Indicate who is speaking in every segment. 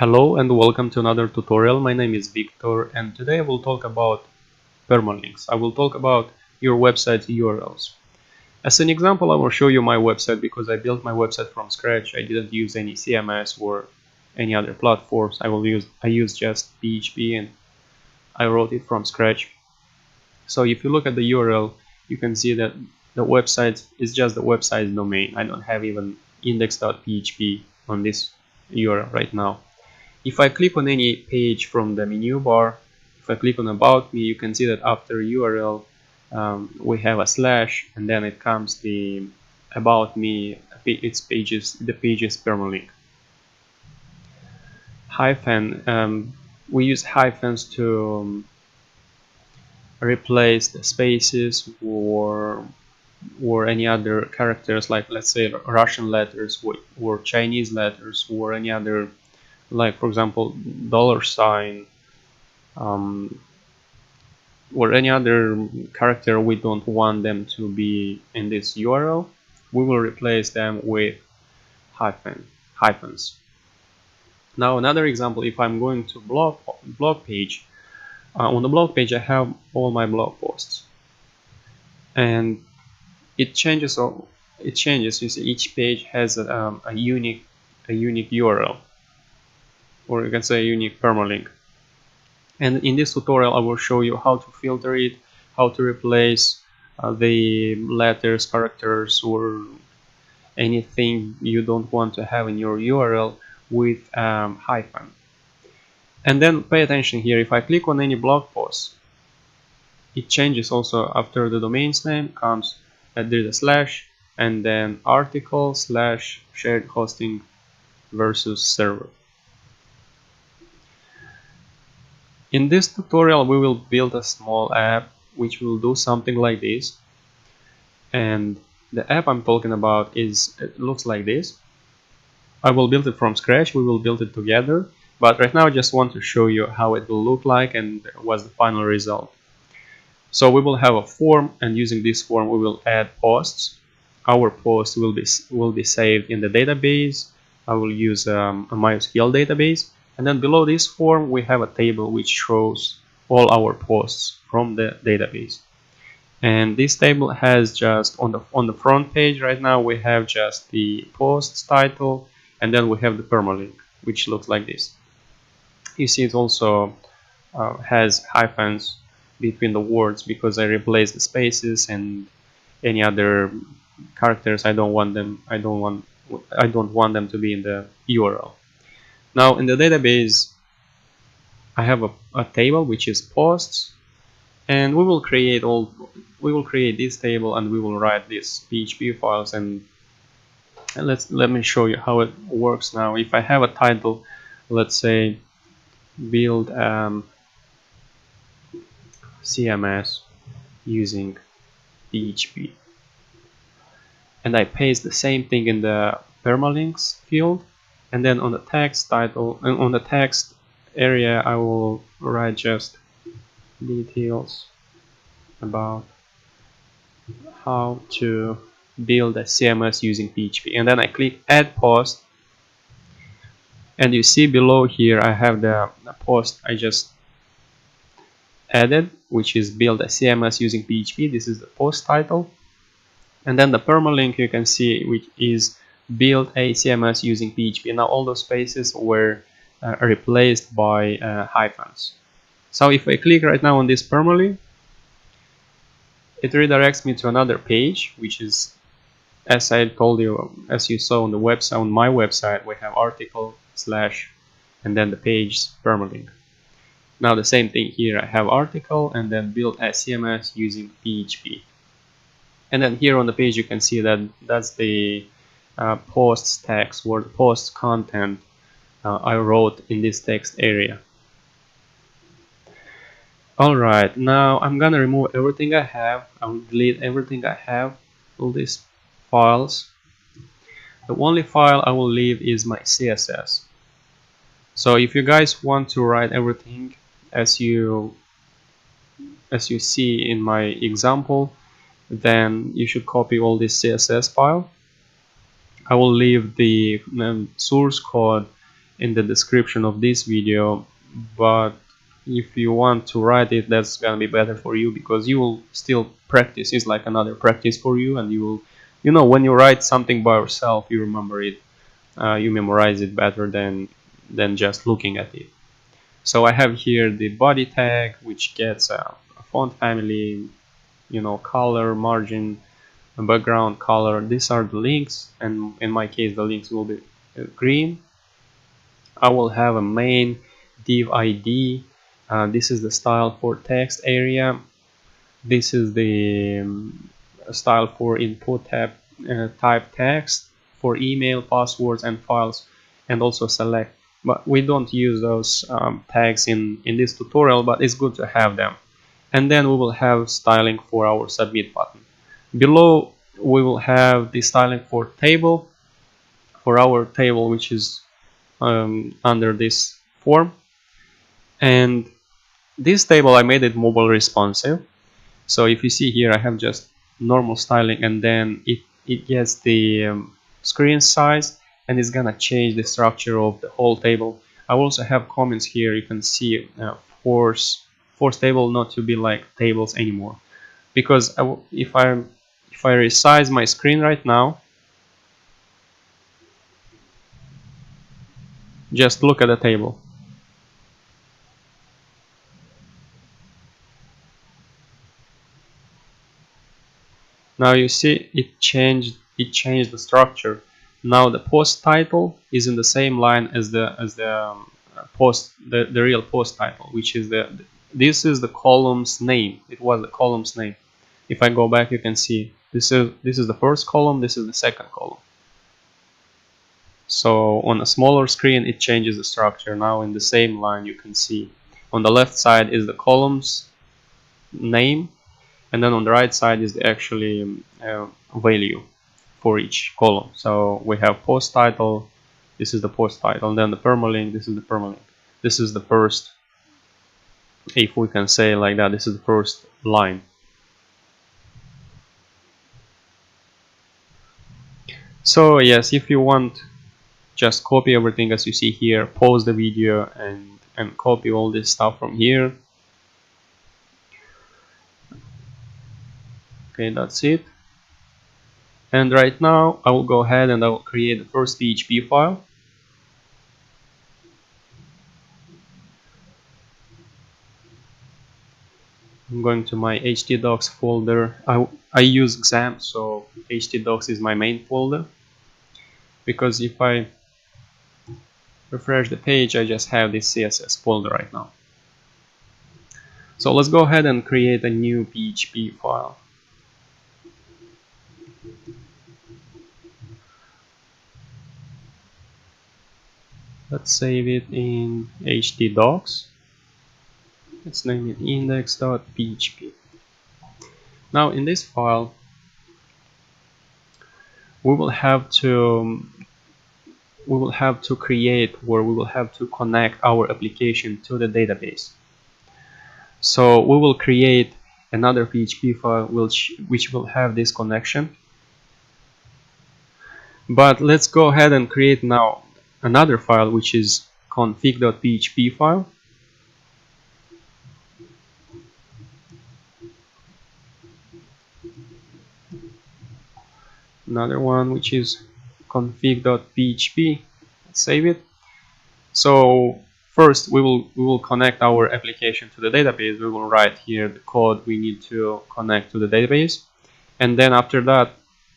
Speaker 1: Hello and welcome to another tutorial. My name is Victor and today I will talk about permalinks. I will talk about your website URLs. As an example, I will show you my website because I built my website from scratch. I didn't use any CMS or any other platforms. I used just PHP and I wrote it from scratch. So if you look at the URL, you can see that the website is just the website domain. I don't have even index.php on this URL right now. If I click on any page from the menu bar, if I click on About Me, you can see that after URL we have a slash, and then it comes the About Me. The pages permalink. Hyphen. We use hyphens to replace the spaces or any other characters, like let's say Russian letters or Chinese letters or any other, like for example $, or any other character we don't want them to be in this URL. We will replace them with hyphens. Now another example, if I'm going to blog page, on the blog page I have all my blog posts, and it changes. You see, each page has a unique URL, or you can say a unique permalink. And in this tutorial I will show you how to filter it, how to replace the letters, characters, or anything you don't want to have in your URL with hyphen. And then pay attention here, if I click on any blog post, it changes also. After the domain's name comes there's a slash, and then article / shared hosting versus server. In this tutorial we will build a small app which will do something like this, and the app I'm talking about it looks like this. I will build it from scratch, we will build it together, but right now I just want to show you how it will look like and what's the final result. So we will have a form, and using this form we will add posts. Our posts will be saved in the database. I will use a MySQL database. And then below this form we have a table which shows all our posts from the database. And this table has just on the front page right now we have just the post's title, and then we have the permalink, which looks like this. You see it also has hyphens between the words because I replaced the spaces and any other characters I don't want them to be in the URL. Now in the database I have a table which is posts, and we will create this table and we will write these PHP files, and let me show you how it works now. If I have a title, let's say build CMS using PHP, and I paste the same thing in the permalinks field, and then on the text title and on the text area I will write just details about how to build a CMS using PHP, and then I click add post, and you see below here I have the post I just added, which is build a CMS using PHP. This is the post title, and then the permalink you can see, which is build a CMS using PHP. Now all those spaces were replaced by hyphens. So if I click right now on this permalink, it redirects me to another page, which is, as I told you, as you saw on the website, on my website, we have article / and then the page permalink. Now the same thing here, I have article and then build a CMS using PHP. And then here on the page you can see that that's the posts text or posts content I wrote in this text area. Alright, now I'm gonna remove everything I have. I will delete everything I have, all these files. The only file I will leave is my CSS. So if you guys want to write everything as you see in my example, then you should copy all this CSS file. I will leave the source code in the description of this video, but if you want to write it, that's gonna be better for you, because you will still practice. It's like another practice for you, and you will, you know, when you write something by yourself, you remember it, you memorize it better than just looking at it. So I have here the body tag, which gets a font family, you know, color, margin, background color. These are the links, and in my case the links will be green. I will have a main div ID. This is the style for text area. This is the style for input type text, for email, passwords, and files, and also select. But we don't use those tags in this tutorial, but it's good to have them. And then we will have styling for our submit button. Below we will have the styling for table, for our table, which is under this form. And this table, I made it mobile responsive. So if you see here, I have just normal styling, and then it gets the screen size, and it's gonna change the structure of the whole table. I also have comments here. You can see force table not to be like tables anymore, because if I resize my screen right now, just look at the table. Now you see it changed the structure. Now the post title is in the same line as the post, the real post title, which is this is the column's name. It was the column's name. If I go back, you can see this is the first column, this is the second column. So on a smaller screen it changes the structure. Now in the same line you can see on the left side is the column's name, and then on the right side is the actually value for each column. So we have post title, this is the post title, and then the permalink, this is the permalink. This is the first, if we can say like that, this is the first line. So yes, if you want, just copy everything as you see here, pause the video and copy all this stuff from here. Okay, that's it. And right now I will go ahead and I will create the first PHP file. I'm going to my htdocs folder. I use exam, so htdocs is my main folder, because if I refresh the page, I just have this CSS folder right now. So let's go ahead and create a new PHP file. Let's save it in htdocs. Let's name it index.php. Now in this file we will have to create, or we will have to connect our application to the database. So we will create another PHP file which will have this connection. But let's go ahead and create now another file, which is config.php file. Another one which is config.php. Save it. So first we will connect our application to the database. We will write here the code we need to connect to the database, and then after that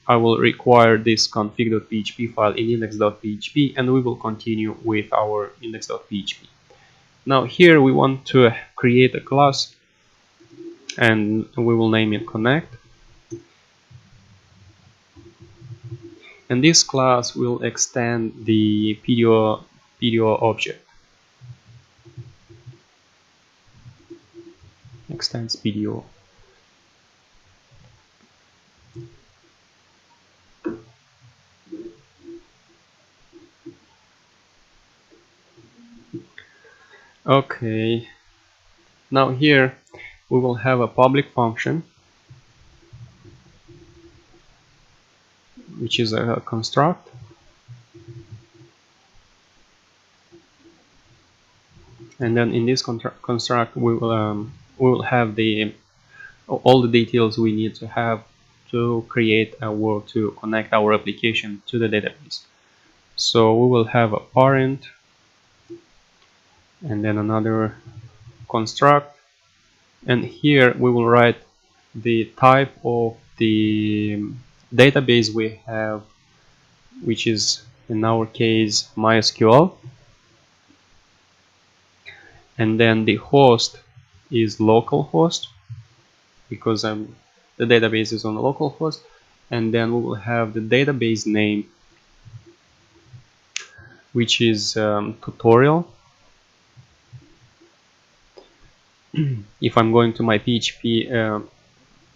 Speaker 1: I will require this config.php file in index.php, and we will continue with our index.php. Now here we want to create a class, and we will name it connect, and this class will extend the PDO object. Extends PDO. Okay, now here we will have a public function, which is a construct, And then in this construct we will have all the details we need to have to create or to connect our application to the database. So we will have a parent and then another construct, and here we will write the type of the database we have, which is in our case MySQL, and then the host is localhost because the database is on localhost, and then we will have the database name, which is tutorial. If I'm going to my PHP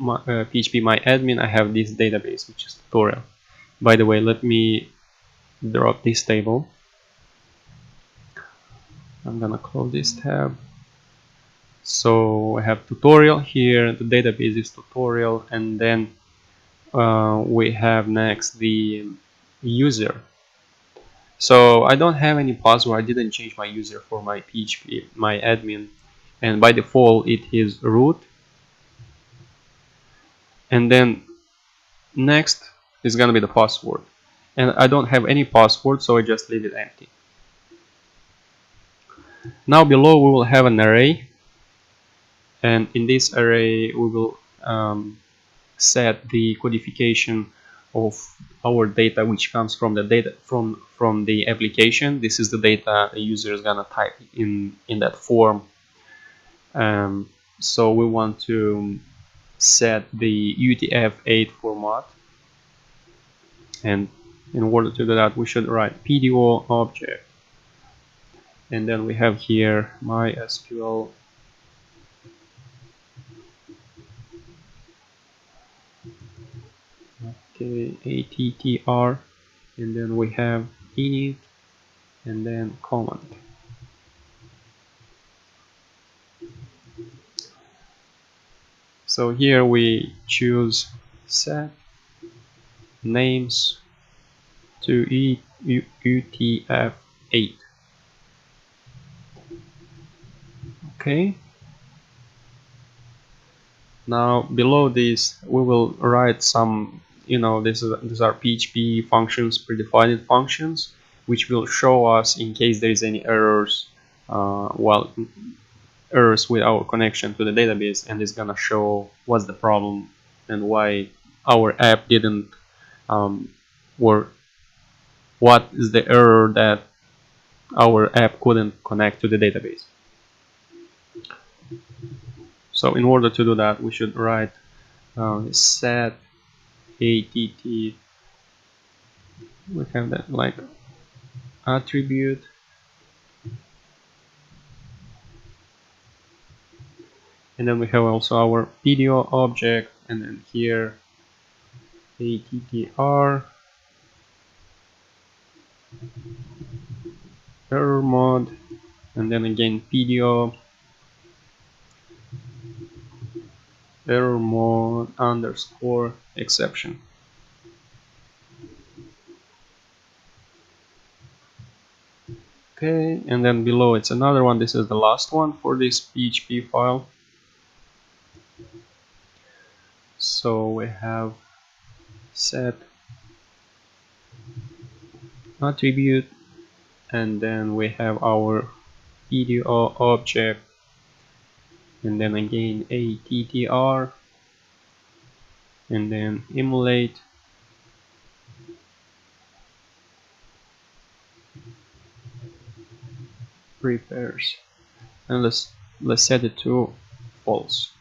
Speaker 1: PHP my admin, I have this database, which is tutorial. By the way, let me drop this table. I'm gonna close this tab. So I have tutorial here, the database is tutorial, and then we have next the user. So I don't have any password, I didn't change my user for my PHP, my admin, and by default it is root. And then next is gonna be the password, and I don't have any password, so I just leave it empty. Now below we will have an array, and in this array we will set the codification of our data, which comes from the data from the application. This is the data the user is gonna type in that form. So we want to set the UTF-8 format, and in order to do that we should write PDO object, and then we have here MySQL attr, and then we have init and then comment. So here we choose set names to UTF-8. Okay. Now below this we will write some, these are PHP functions, predefined functions, which will show us in case there is any errors, errors with our connection to the database, and it's gonna show what's the problem and why our app didn't work. What is the error that our app couldn't connect to the database? So in order to do that, we should write set att. We have that like attribute, and then we have also our PDO object, and then here attr error mode, and then again PDO error mode underscore exception. Okay, and then below it's another one. This is the last one for this PHP file. So we have set attribute, and then we have our PDO object, and then again attr, and then emulate, prepares, and let's set it to false.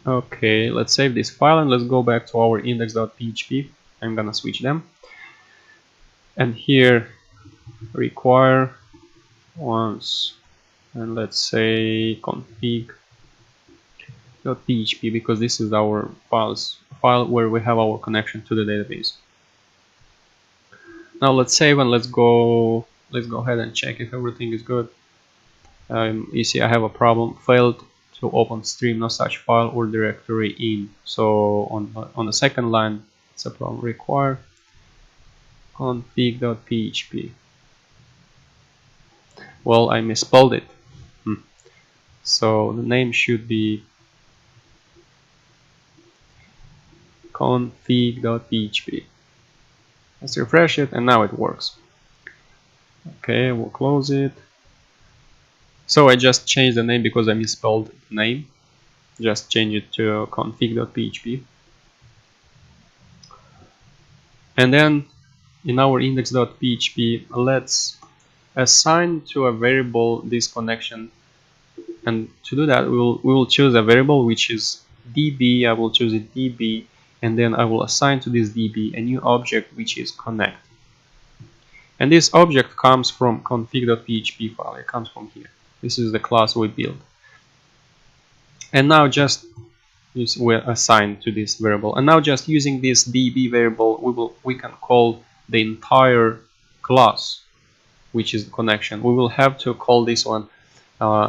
Speaker 1: Okay, let's save this file and let's go back to our index.php. I'm gonna switch them, and here require once, and let's say config.php, because this is our file where we have our connection to the database. Now let's save and let's go ahead and check if everything is good. You see I have a problem, failed to open stream, no such file or directory in. So on the second line it's a problem, require config.php. Well, I misspelled it. So the name should be config.php. Let's refresh it, and now it works. Okay, we'll close it. So I just changed the name because I misspelled the name. Just change it to config.php. And then in our index.php, let's assign to a variable this connection. And to do that, we will choose a variable which is db. I will choose it db, and then I will assign to this db a new object which is connect. And this object comes from config.php file. It comes from here. This is the class we built. And now just we're assigned to this variable. And now just using this db variable, we can call the entire class, which is the connection. We will have to call this one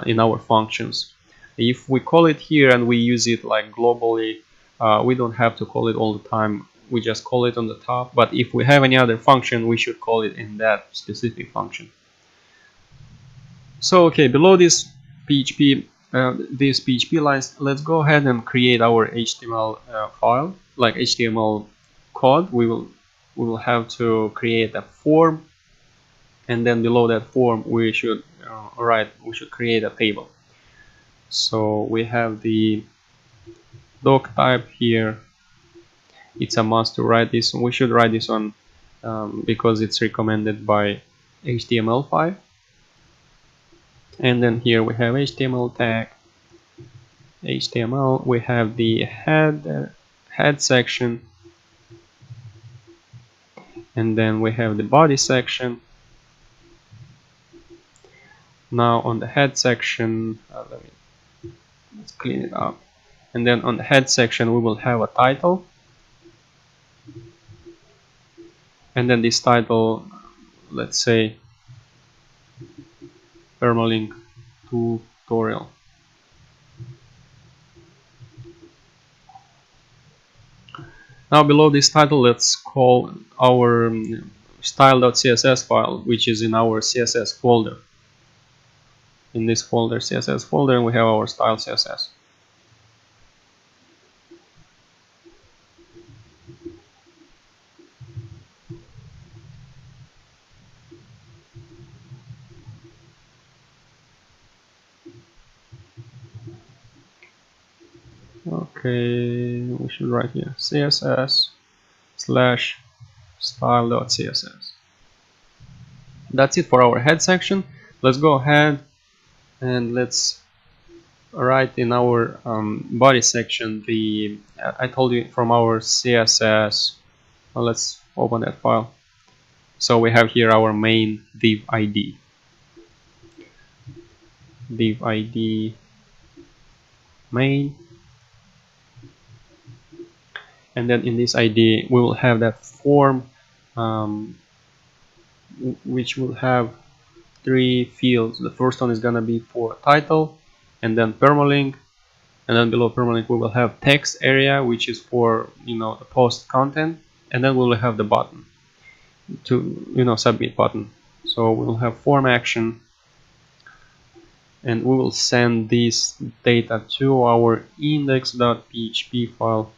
Speaker 1: in our functions. If we call it here and we use it like globally, we don't have to call it all the time. We just call it on the top. But if we have any other function, we should call it in that specific function. So okay, below this PHP, these PHP lines, let's go ahead and create our HTML file, like HTML code. We will have to create a form, and then below that form we should create a table. So we have the doc type here. It's a must to write this. We should write this on because it's recommended by HTML5. And then here we have HTML tag, HTML. We have the head section, and then we have the body section. Now on the head section, let's clean it up. And then on the head section, we will have a title. And then this title, let's say Permalink tutorial. Now below this title, let's call our style.css file, which is in our CSS folder. In this folder, CSS folder, we have our style CSS. Okay, we should write here css/style.css. That's it for our head section. Let's go ahead and let's write in our body section the I told you from our CSS. Well, let's open that file. So we have here our main div ID. Div ID main. And then in this ID we will have that form which will have 3 fields. The first one is gonna be for title, and then permalink, and then below permalink we will have text area, which is for the post content, and then we will have the button to submit button. So we will have form action, and we will send this data to our index.php file.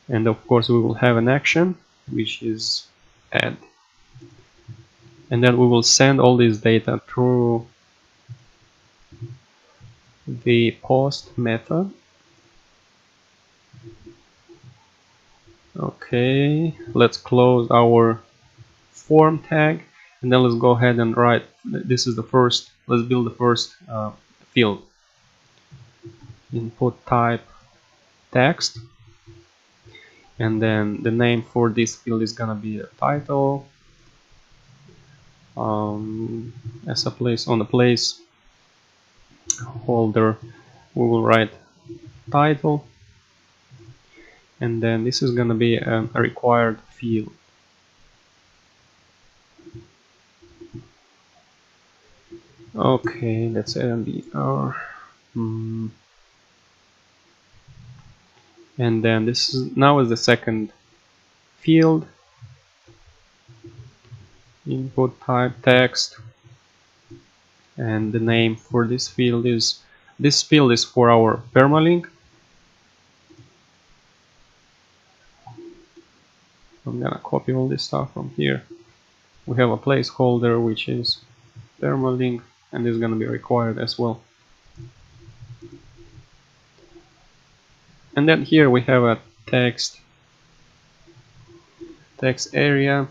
Speaker 1: And of course we will have an action which is add, and then we will send all this data through the post method. Okay, let's close our form tag, and then let's go ahead and write. This is the first. Let's build the first field. Input type text, and then the name for this field is gonna be the title. As a place on the place holder, we will write title, and then this is gonna be a required field. Okay, that's MBR. And then this is now the second field. Input type text, and the name for this field is for our permalink. I'm gonna copy all this stuff from here. We have a placeholder which is permalink, and this is gonna be required as well. And then here we have a text area.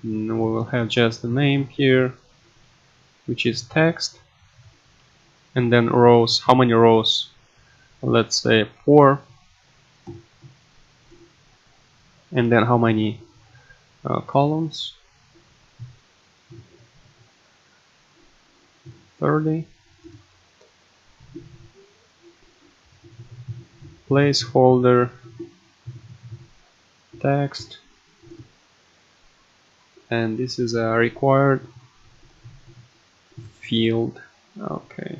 Speaker 1: And we will have just the name here, which is text, and then rows. How many rows? Let's say 4. And then how many columns? 30. Placeholder text, and this is a required field. Okay,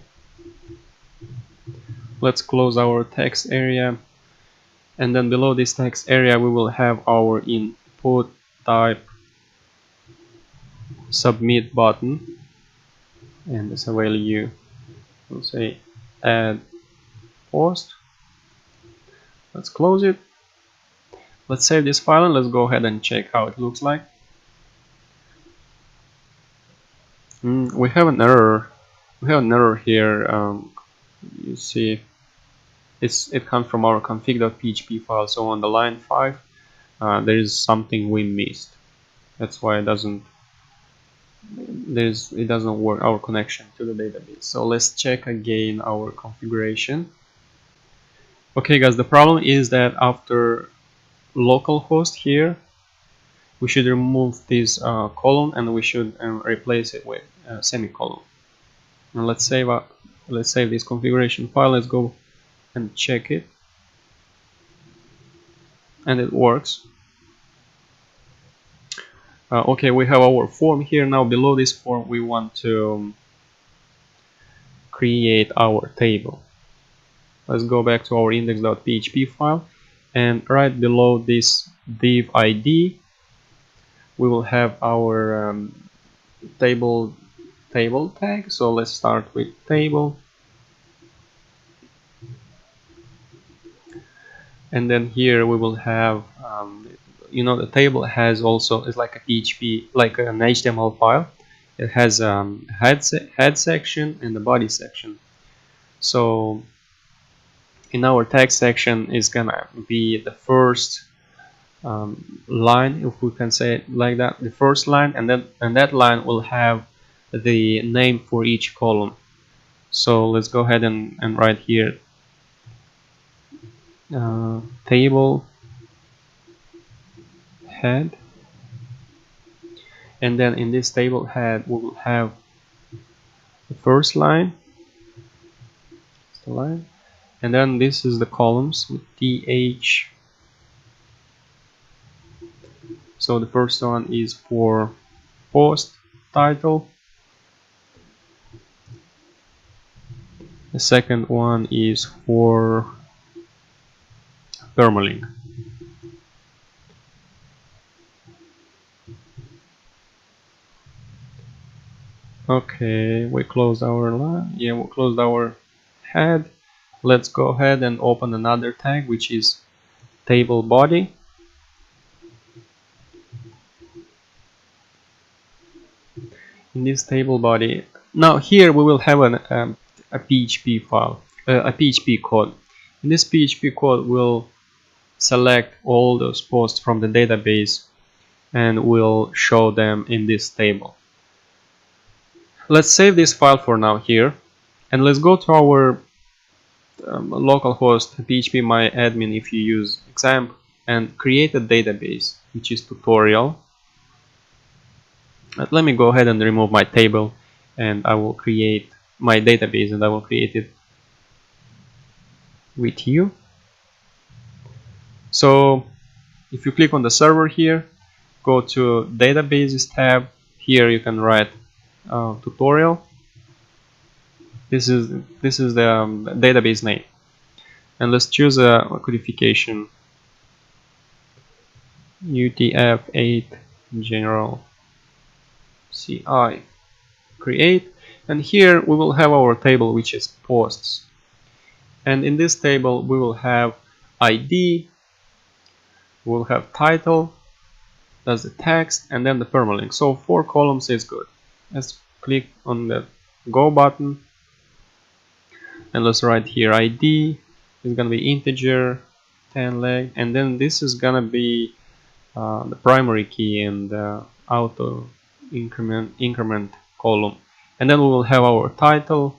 Speaker 1: let's close our text area, and then below this text area we will have our input type submit button, and as a value we'll say add post. Let's close it. Let's save this file and let's go ahead and check how it looks like. We have an error. We have an error here. You see, it comes from our config.php file. So on the line 5, there is something we missed. That's why it doesn't work, our connection to the database. So let's check again our configuration. Okay, guys, the problem is that after localhost here, we should remove this column, and we should replace it with a semicolon. And let's save this configuration file. Let's go and check it, and it works. Okay, we have our form here. Now below this form we want to create our table. Let's go back to our index.php file, and right below this div ID we will have our table tag. So let's start with table, and then here we will have the table has also is like a PHP, like an HTML file. It has head section and the body section. So in our text section is gonna be the first line, if we can say it like that, the first line, and that line will have the name for each column. So let's go ahead and write here table head, and then in this table head we will have the first line, and then this is the columns with th. So the first one is for post title, the second one is for permalink. Okay, we closed our line. Yeah, we closed our head. Let's go ahead and open another tag, which is table body. In this table body, now here we will have a PHP file, a PHP code. In this PHP code, we'll select all those posts from the database and we'll show them in this table. Let's save this file for now here, and let's go to our localhost phpMyAdmin if you use XAMPP, and create a database, which is tutorial. Let me go ahead and remove my table, and I will create my database, and I will create it with you. So if you click on the server here, go to databases tab. Here you can write tutorial. This is the database name, and let's choose a codification UTF-8 general ci create, and here we will have our table, which is posts, and in this table we will have ID, we'll have title, that's the text, and then the permalink. So 4 columns is good. Let's click on the go button and let's write here ID is gonna be integer 10 leg, and then this is gonna be the primary key and the auto increment column, and then we will have our title,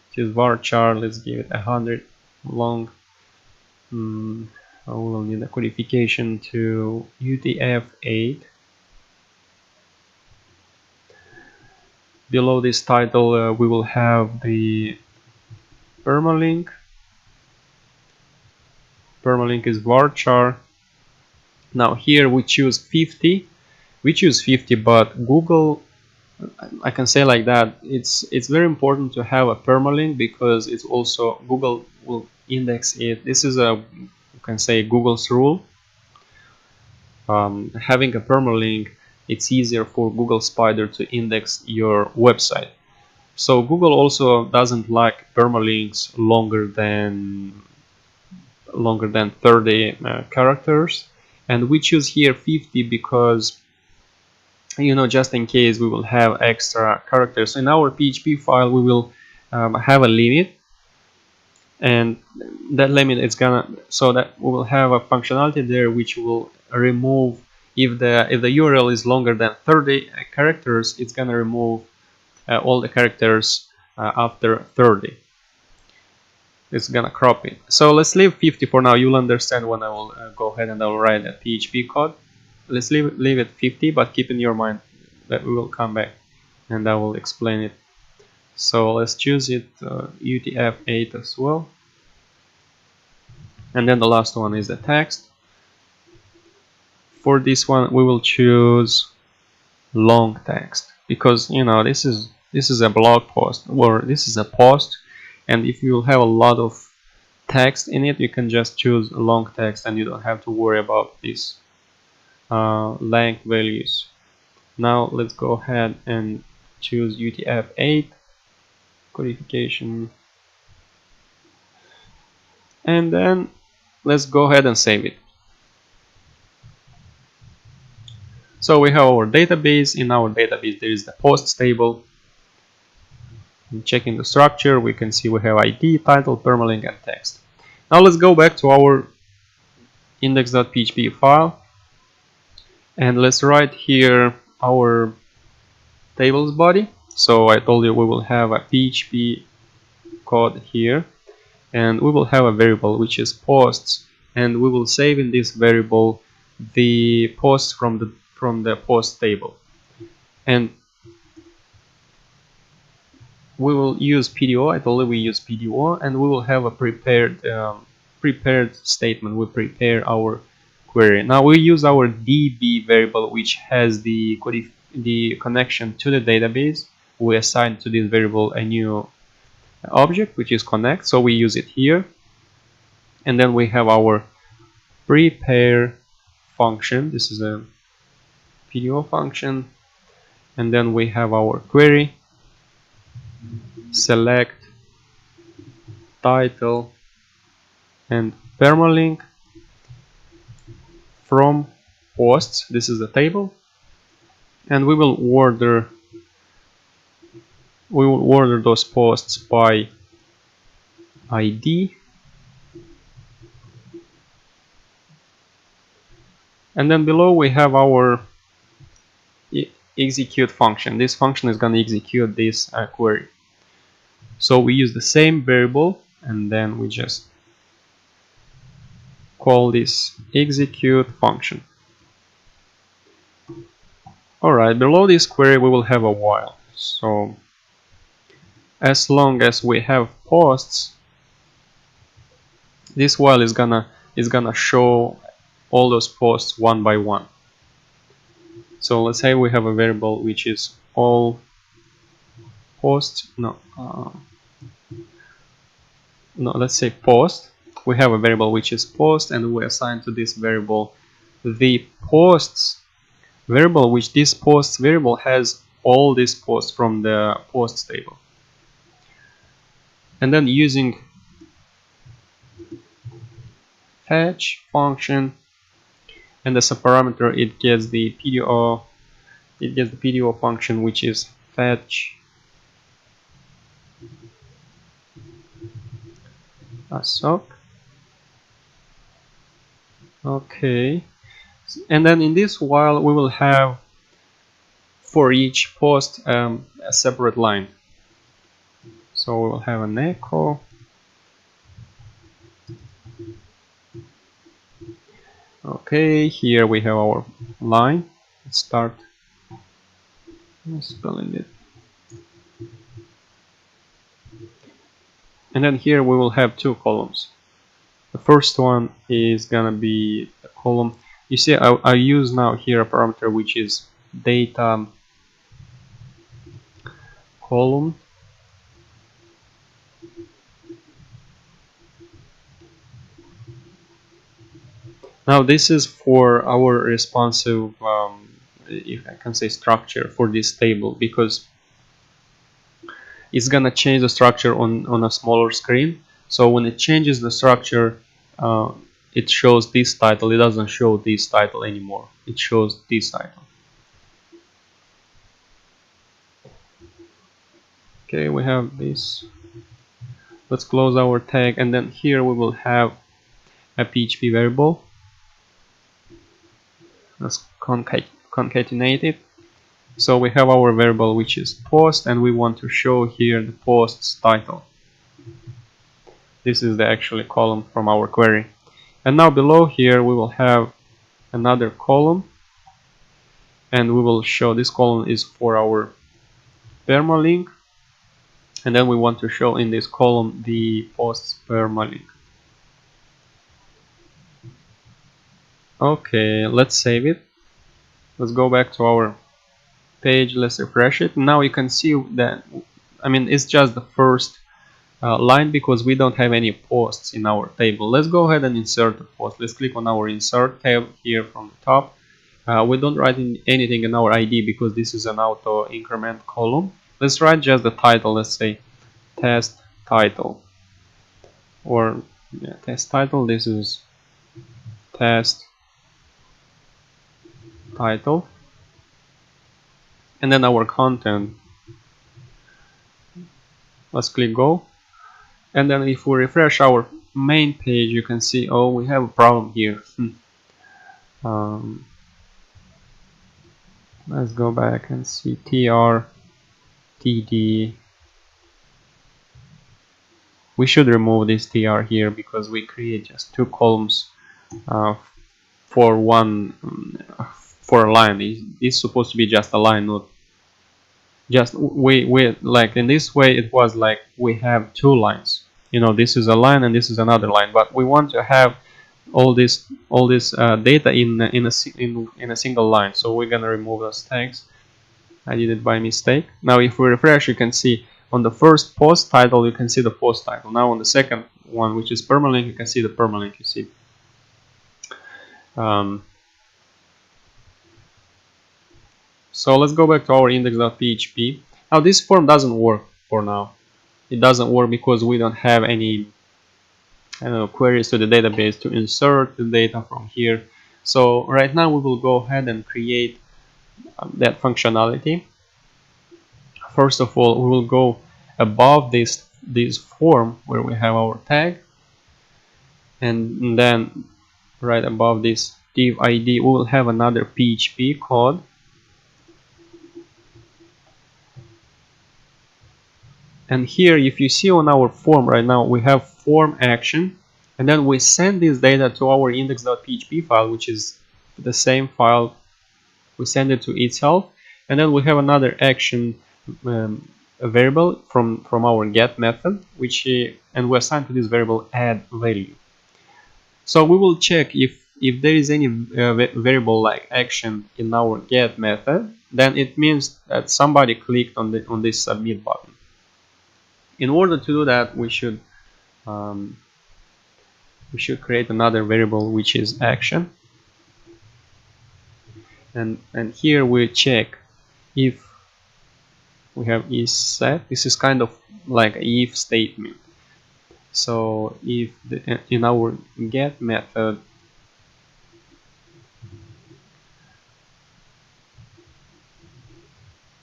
Speaker 1: which is varchar. Let's give it 100 long. I will need a codification to UTF-8. Below this title we will have the permalink. Permalink is varchar. Now here we choose 50. We choose 50, but Google, I can say like that, it's very important to have a permalink, because it's also Google will index it. This is a, you can say, Google's rule. Having a permalink, it's easier for Google Spider to index your website. So Google also doesn't like permalinks longer than 30 characters, and we choose here 50 because, you know, just in case we will have extra characters in our PHP file, we will have a limit, and that limit is gonna, so that we will have a functionality there which will remove, if the URL is longer than 30 characters, it's gonna remove all the characters after 30. It's gonna crop it. So let's leave 50 for now. You'll understand when I will go ahead and I will write a PHP code. Let's leave it 50, but keep in your mind that we will come back and I will explain it. So let's choose it UTF-8 as well, and then the last one is the text. For this one we will choose long text, because, you know, this is a blog post, or this is a post, and if you have a lot of text in it, you can just choose long text and you don't have to worry about these length values. Now let's go ahead and choose UTF-8 codification, and then let's go ahead and save it. So we have our database. In our database there is the posts table. Checking the structure, we can see we have ID, title, permalink, and text. Now let's go back to our index.php file and let's write here our tables body. So I told you we will have a PHP code here, and we will have a variable which is posts, and we will save in this variable the posts from the post table, and we will use PDO. I told you we use PDO, and we will have a prepared statement. We prepare our query. Now we use our DB variable, which has the connection to the database. We assign to this variable a new object, which is connect, so we use it here, and then we have our prepare function. This is a PDO function, and then we have our query, select title and permalink from posts. This is the table, and we will order those posts by ID, and then below we have our execute function. This function is going to execute this query. So we use the same variable, and then we just call this execute function. Alright, below this query we will have a while. So as long as we have posts, this while is gonna show all those posts one by one. So let's say we have a variable which is all posts. Let's say post. We have a variable which is post, and we assign to this variable the posts variable, which this posts variable has all these posts from the posts table. And then using fetch function and as a parameter it gets the PDO function, which is fetch a sock. Okay, and then in this while we will have for each post a separate line. So we will have an echo. Okay, here we have our line. Let's start spelling it. And then here we will have two columns. The first one is gonna be a column. You see, I use now here a parameter which is data column. Now this is for our responsive, if I can say, structure for this table, because it's gonna change the structure on a smaller screen. So when it changes the structure, it shows this title. It doesn't show this title anymore. It shows this title. Okay, we have this. Let's close our tag, and then here we will have a PHP variable. Let's concatenate it. So we have our variable which is post, and we want to show here the post's title. This is the actual column from our query. And now below here we will have another column, and we will show this column is for our permalink, and then we want to show in this column the post's permalink. Okay, let's save it. Let's go back to our page. Let's refresh it. Now you can see that, I mean, it's just the first line because we don't have any posts in our table. Let's go ahead and insert a post. Let's click on our insert tab here from the top. We don't write anything in our ID because this is an auto increment column. Let's write just the title. Let's say test title, or test title. This is test title, and then our content. Let's click go, and then if we refresh our main page, you can see, oh, we have a problem here. Let's go back and see tr td. We should remove this tr here because we create just two columns for one for a line. It's supposed to be just a line, not just we like in this way. It was like we have two lines. You know, this is a line and this is another line, but we want to have all this data in a single line. So we're gonna remove those tags. I did it by mistake. Now if we refresh, you can see on the first post title you can see the post title. Now on the second one, which is permalink, you can see the permalink. You see. So let's go back to our index.php. Now this form doesn't work for now. It doesn't work because we don't have any queries to the database to insert the data from here. So right now we will go ahead and create that functionality. First of all, we will go above this form where we have our tag, and then right above this div ID we will have another PHP code. And here, if you see on our form right now, we have form action, and then we send this data to our index.php file, which is the same file. We send it to itself, and then we have another action a variable from our get method, which and we assign to this variable add value. So we will check if there is any variable like action in our get method, then it means that somebody clicked on this submit button. In order to do that, we should create another variable which is action, and here we check if we have is set. This is kind of like a if statement. So if in our get method,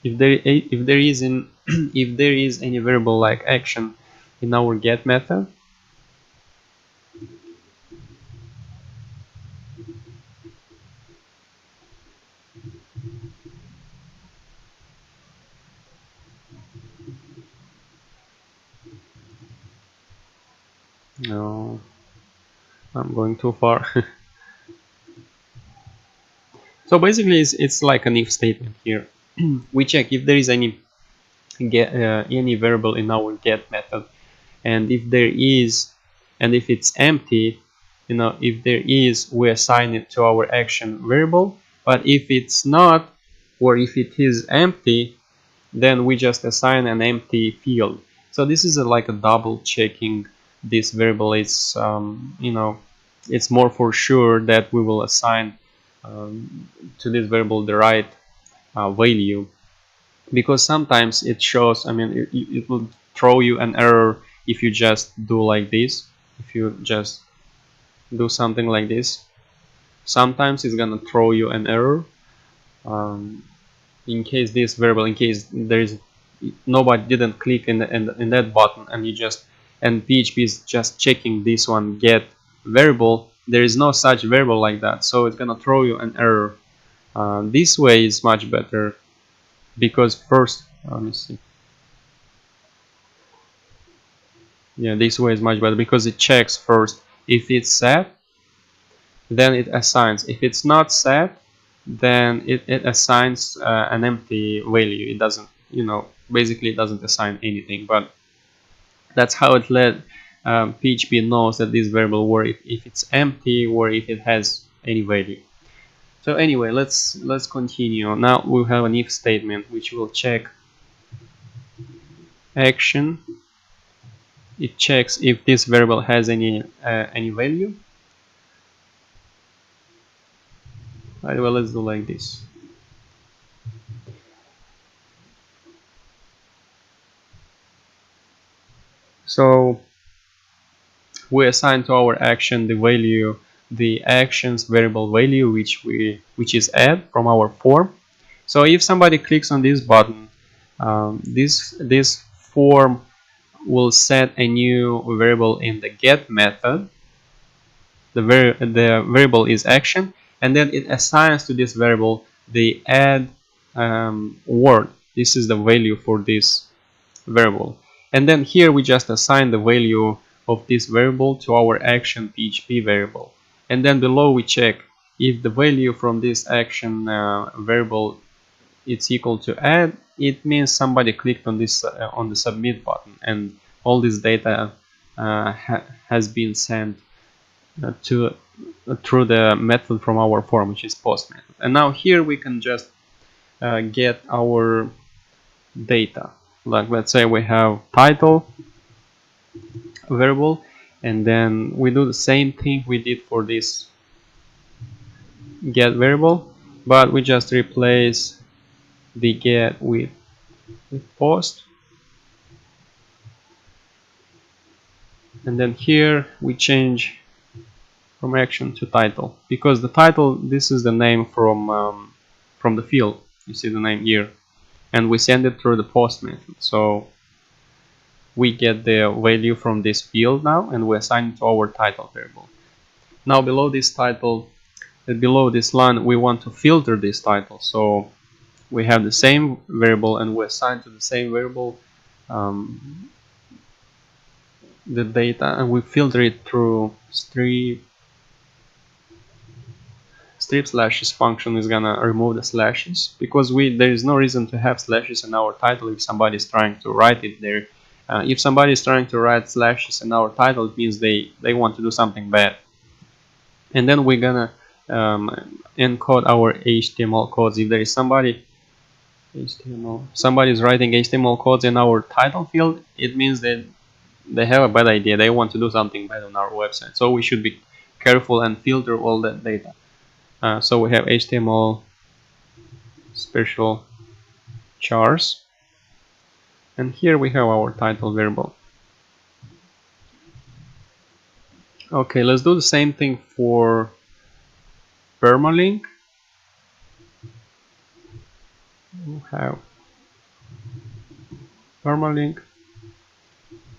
Speaker 1: if there is in if there is any variable like action in our get method, no, I'm going too far. So basically it's like an if statement here. We check if there is any any variable in our get method, and if there is, and if it's empty, if there is, we assign it to our action variable. But if it's not, or if it is empty, then we just assign an empty field. So this is like a double checking this variable. It's it's more for sure that we will assign to this variable the right value, because sometimes it shows, I mean, it will throw you an error if you just do like this. If you just do something like this, sometimes it's gonna throw you an error, in case this variable, in case there is nobody didn't click in that button, and you just, and PHP is just checking this one get variable. There is no such variable like that, so it's gonna throw you an error. This way is much better, because first, let me see. Yeah, this way is much better because it checks first if it's set, then it assigns. If it's not set, then it assigns an empty value. It doesn't, basically it doesn't assign anything. But that's how it let PHP knows that this variable, or if it's empty, or if it has any value. So anyway, let's continue. Now we have an if statement which will check action. It checks if this variable has any value. Right, well, let's do like this. So we assign to our action the value, the actions variable value, which is add from our form. So if somebody clicks on this button, this form will set a new variable in the get method. The variable is action, and then it assigns to this variable the add word. This is the value for this variable, and then here we just assign the value of this variable to our action PHP variable, and then below we check if the value from this action variable it's equal to add. It means somebody clicked on this on the submit button, and all this data has been sent through the method from our form, which is post method. And now here we can just get our data. Like, let's say we have title variable, and then we do the same thing we did for this get variable, but we just replace the get with post, and then here we change from action to title, because the title, this is the name from the field. You see the name here, and we send it through the post method. So we get the value from this field now, and we assign it to our title variable. Now below this title, below this line, we want to filter this title. So we have the same variable, and we assign to the same variable the data, and we filter it through strip slashes function is gonna remove the slashes, because there is no reason to have slashes in our title if somebody is trying to write it there. If somebody is trying to write slashes in our title, it means they want to do something bad. And then we're gonna encode our HTML codes. If there is somebody is writing HTML codes in our title field, it means that they have a bad idea. They want to do something bad on our website. So we should be careful and filter all that data. So we have HTML special chars, and here we have our title variable. Okay, let's do the same thing for permalink. We have permalink,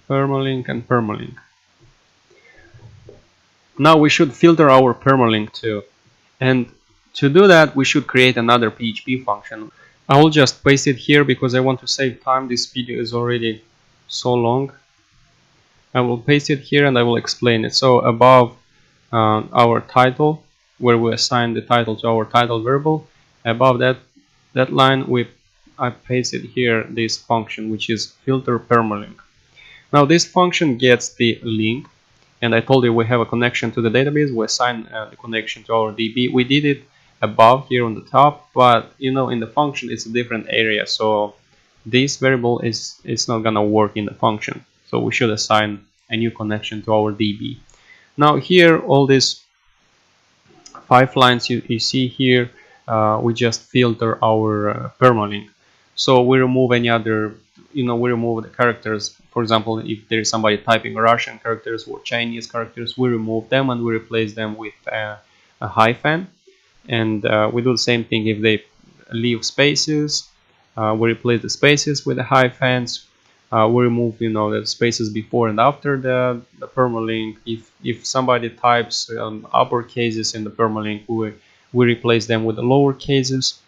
Speaker 1: permalink, and permalink. Now we should filter our permalink too, and to do that we should create another PHP function. I will just paste it here because I want to save time. This video is already so long. I will paste it here and I will explain it. So above our title, where we assign the title to our title variable, above that line I pasted here this function, which is filter permalink. Now this function gets the link, and I told you we have a connection to the database. We assign the connection to our DB. We did it above here on the top, but you know, in the function it's a different area, so this variable is not gonna work in the function. So we should assign a new connection to our DB. Now here, all these 5 lines you see here, we just filter our permalink. So we remove any other, we remove the characters. For example, if there is somebody typing Russian characters or Chinese characters, we remove them and we replace them with a hyphen. And we do the same thing if they leave spaces. We replace the spaces with the hyphens. We remove, the spaces before and after the permalink. If somebody types upper cases in the permalink, we replace them with the lower cases,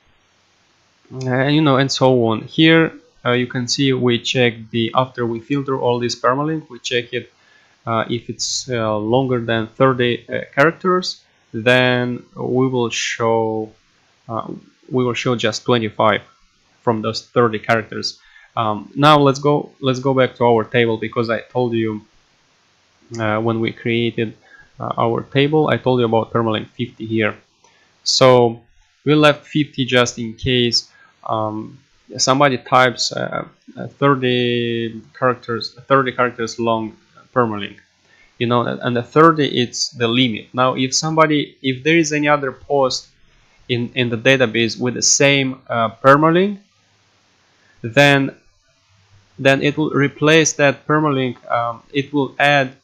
Speaker 1: and so on. Here you can see we check after we filter all this permalink, we check it if it's longer than 30 characters, then we will show just 25 from those 30 characters. Now let's go back to our table, because I told you when we created our table, I told you about permalink 50 here. So we left 50 just in case somebody types 30 characters long permalink, and the 30 it's the limit. Now if there is any other post in the database with the same permalink, then it will replace that permalink. It will add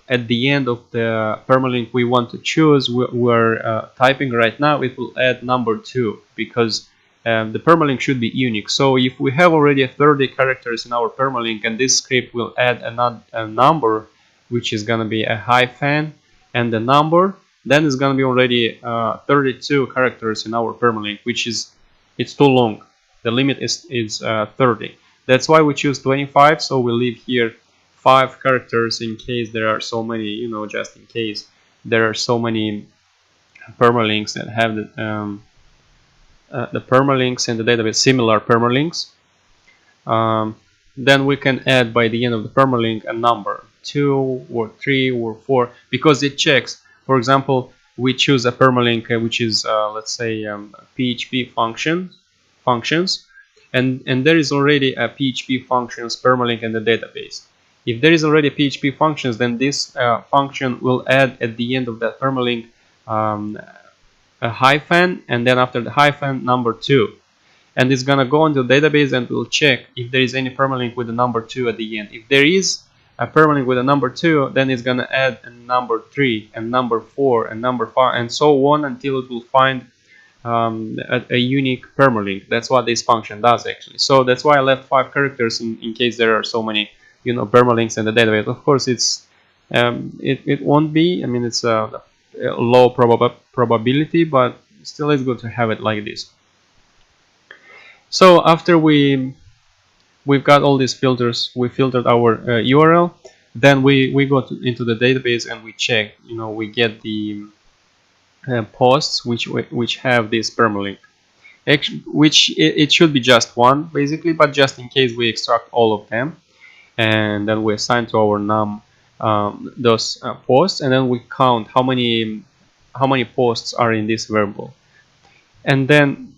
Speaker 1: at the end of the permalink we want to choose. We're typing right now, it will add number 2, because the permalink should be unique. So if we have already 30 characters in our permalink, and this script will add a number, which is going to be a hyphen and the number, then it's going to be already 32 characters in our permalink, which is it's too long. The limit is 30. That's why we choose 25. So we leave here 5 characters in case there are so many, just in case there are so many permalinks that have the permalinks in the database, similar permalinks. Then we can add by the end of the permalink a number, 2 or 3 or 4, because it checks. For example, we choose a permalink which is let's say PHP functions, and there is already a PHP functions permalink in the database. If there is already PHP functions, then this function will add at the end of that permalink a hyphen, and then after the hyphen number 2, and it's gonna go into the database and will check if there is any permalink with the number 2 at the end. If there is a permalink with a number 2, then it's gonna add a number 3 and number 4 and number 5 and so on until it will find a unique permalink. That's what this function does actually. So that's why I left 5 characters in case there are so many permalinks in the database. Of course, it's it won't be. I mean, it's a low probability, but still it's good to have it like this. So after we've got all these filters, we filtered our URL, then we go into the database and we check. We get the posts which have this permalink, which it should be just one basically, but just in case we extract all of them, and then we assign to our num those posts, and then we count how many posts are in this variable, and then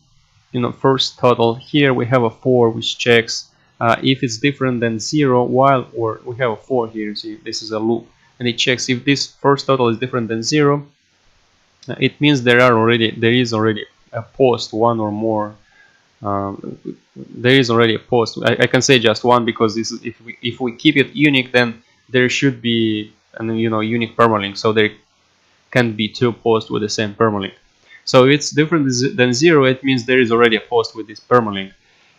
Speaker 1: first total. Here we have a 4 which checks if it's different than 0, or we have a 4 here. See, this is a loop, and it checks if this first total is different than 0. It means there is already a post, one or more there is already a post. I can say just one, because this is, if we keep it unique, then there should be an unique permalink, so there can be two posts with the same permalink. So it's different than 0. It means there is already a post with this permalink,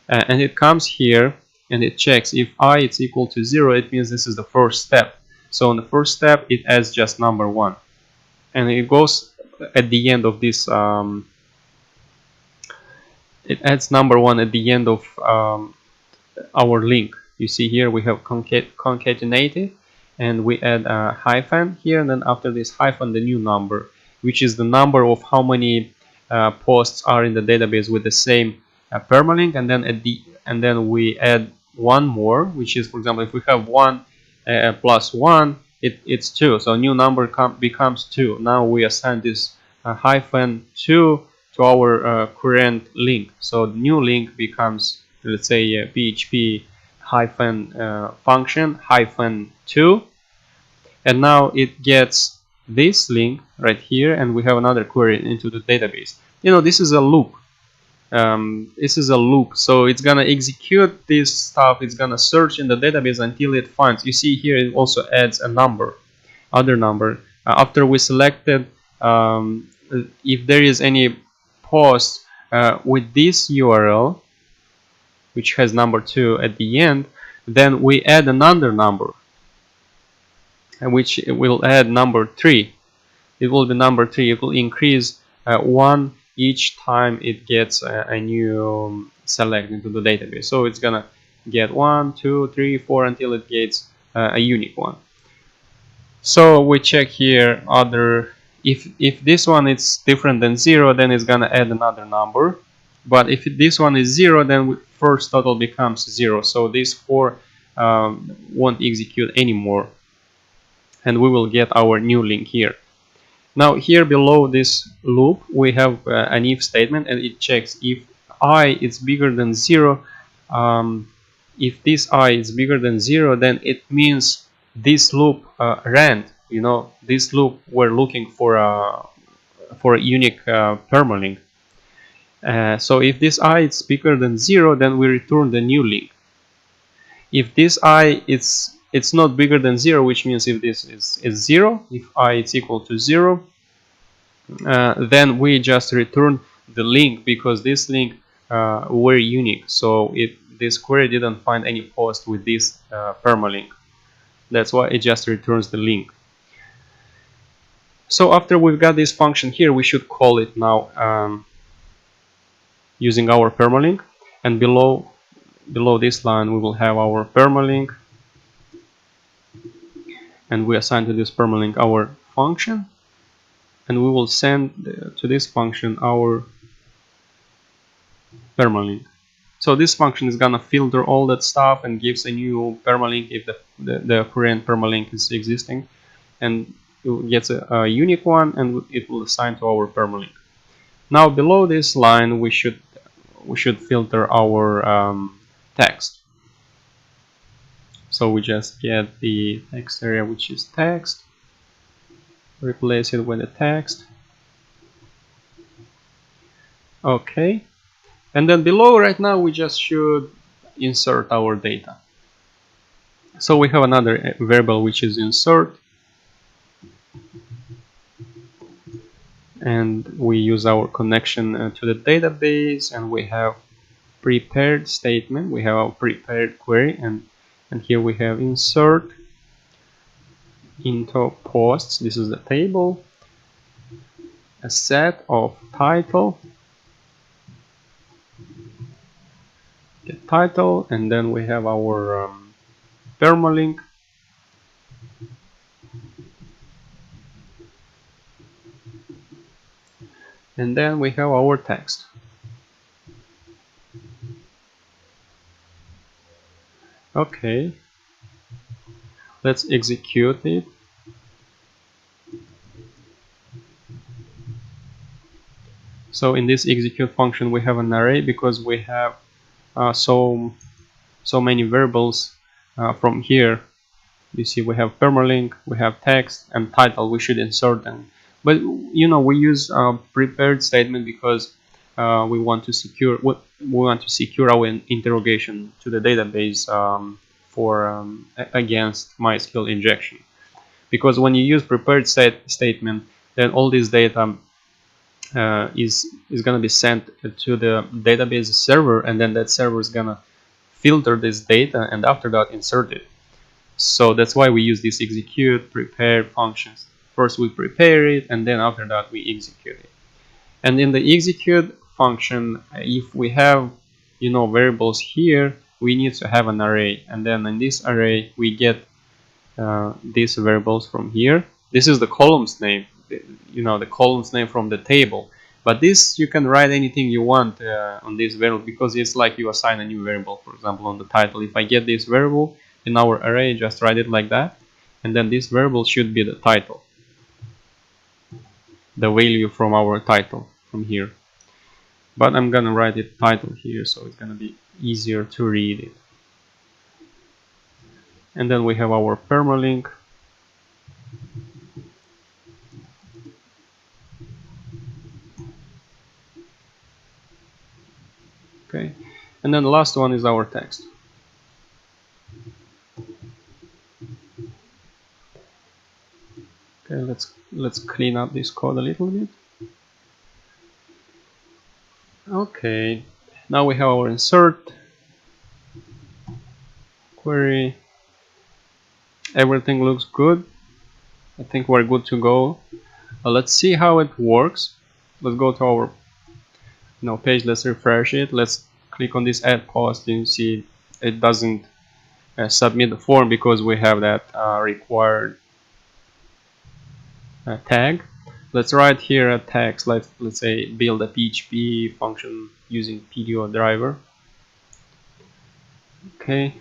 Speaker 1: and it comes here and it checks if I is equal to 0. It means this is the first step. So in the first step it adds just number 1, and it goes at the end of this. It adds number 1 at the end of our link. You see here we have concatenated, and we add a hyphen here, and then after this hyphen the new number, which is the number of how many posts are in the database with the same permalink, and then we add one more, which is, for example, if we have 1 plus 1, it's 2, so new number becomes 2. Now we assign this hyphen 2 to our current link, so the new link becomes, let's say, PHP hyphen function hyphen 2, and now it gets this link right here, and we have another query into the database. This is a loop. This is a loop, so it's gonna execute this stuff. It's gonna search in the database until it finds. You see here it also adds a number, other number. After we selected if there is any post with this URL, which has number 2 at the end, then we add another number, which will add number 3. It will be number 3. It will increase 1 each time it gets a new select into the database. So it's gonna get 1, 2, 3, 4 until it gets a unique one. So we check here other. If this one is different than 0, then it's gonna add another number. But if this one is 0, then first total becomes 0. So these 4 won't execute anymore, and we will get our new link here. Now here below this loop we have an if statement, and it checks if I is bigger than 0. If this I is bigger than 0, then it means this loop ran. This loop we're looking for a unique permalink. So if this I is bigger than 0, then we return the new link. If this I it's not bigger than 0, which means if this is 0, if I is equal to 0, then we just return the link, because this link were unique. So this query didn't find any post with this permalink. That's why it just returns the link. So after we've got this function here, we should call it now using our permalink, and below this line we will have our permalink, and we assign to this permalink our function, and we will send to this function our permalink. So this function is gonna filter all that stuff and gives a new permalink if the current permalink is existing, and it gets a unique one, and it will assign to our permalink. Now below this line we should filter our text. So we just get the text area, which is text, replace it with a text. Okay, and then below right now we just should insert our data. So we have another variable which is insert, and we use our connection to the database, and we have prepared statement, we have our prepared query, and here we have insert into posts. This is the table, a set of title, get title, and then we have our permalink, and then we have our text. Okay, let's execute it. So in this execute function we have an array, because we have so many variables from here. You see we have permalink, we have text, and title. We should insert them, but we use prepared statement because we want to secure our interrogation to the database against MySQL injection. Because when you use prepared statement, then all this data is going to be sent to the database server, and then that server is going to filter this data and after that insert it. So that's why we use this execute prepare functions. First we prepare it, and then after that we execute it. And in the execute function, if we have variables here, we need to have an array, and then in this array we get these variables from here. This is the column's name, the column's name from the table. But this, you can write anything you want on this variable, because it's like you assign a new variable. For example, on the title, if I get this variable in our array, just write it like that, and then this variable should be the title, the value from our title from here. But I'm gonna write it title here, so it's gonna be easier to read it. And then we have our permalink. Okay, and then the last one is our text. Okay, let's clean up this code a little bit. Okay, now we have our insert query. Everything looks good. I think we're good to go. Let's see how it works. Let's go to our page. Let's refresh it. Let's click on this add post. You see it doesn't submit the form because we have that required tag. Let's write here a text. Let's say build a PHP function using PDO driver. Okay,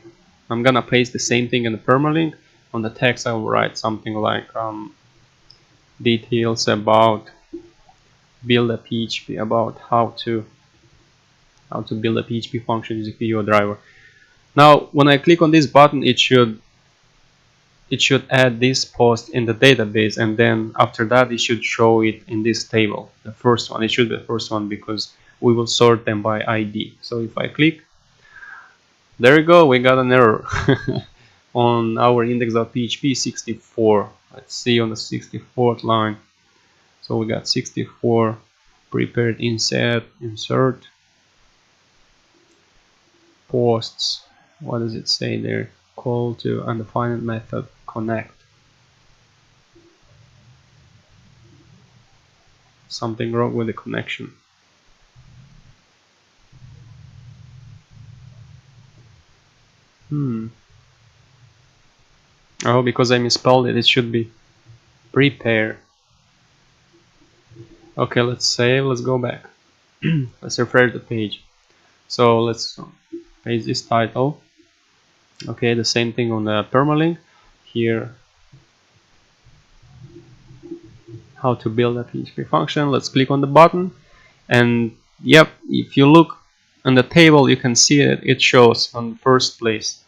Speaker 1: I'm gonna paste the same thing in the permalink. On the text I will write something like details about build a PHP, about how to build a PHP function using PDO driver. Now when I click on this button, it should add this post in the database, and then after that it should show it in this table. The first one, it should be the first one, because we will sort them by ID. So if I click, there we go, we got an error on our index.php 64. Let's see on the 64th line. So we got 64 prepared insert posts. What does it say there? Call to undefined method connect. Something wrong with the connection. Oh, because I misspelled it. It should be prepare. Okay, let's save. Let's go back. Let's refresh the page. So let's paste this title. Okay, the same thing on the permalink. Here, how to build a PHP function. Let's click on the button, and yep, if you look on the table, you can see that it shows on first place,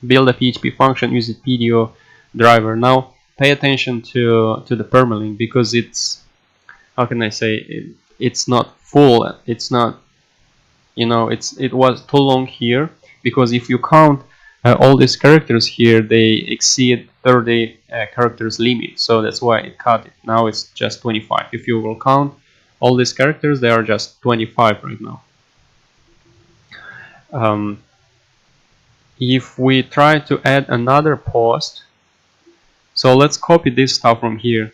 Speaker 1: build a PHP function using PDO driver. Now pay attention to the permalink, because it's, how can I say, it's not full. It's not, it was too long here, because if you count all these characters here, they exceed 30 characters limit, so that's why it cut it. Now it's just 25. If you will count all these characters, they are just 25 right now. If we try to add another post, so let's copy this stuff from here.